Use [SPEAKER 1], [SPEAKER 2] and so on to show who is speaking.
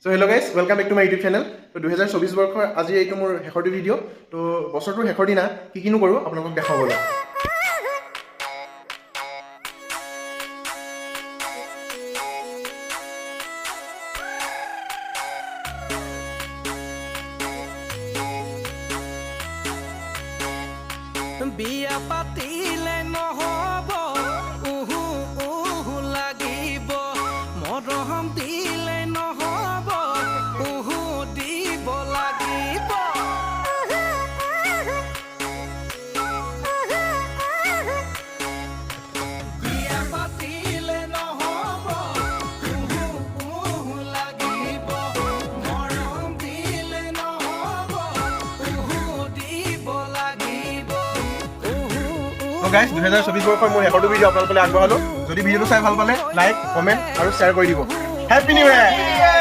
[SPEAKER 1] So hello guys, welcome back to my YouTube channel. So 2024 বৰ্ষৰ আজি এইটো মোৰ শেষৰটো ভিডিঅ'। তো বছৰটোৰ শেষৰ দিনা কিনো কৰোঁ আপোনালোকক দেখাব বলা।
[SPEAKER 2] বিয়া পাতিলে নহব লাগিব মৰম দিলে নহব দিব লাগিব বিয়া পাতিলে নহব লাগিব মৰম দিলে নহব দিব লাগিব।
[SPEAKER 1] So guys, 2024 বৰ্ষৰ মোৰ শেষৰটো ভিডিঅ' আপোনালোকলৈ আগবঢ়ালোঁ। যদি ভিডিঅ'টো চাই ভাল পালে লাইক, কমেণ্ট আৰু শ্বেয়াৰ কৰি দিব। Happy new year!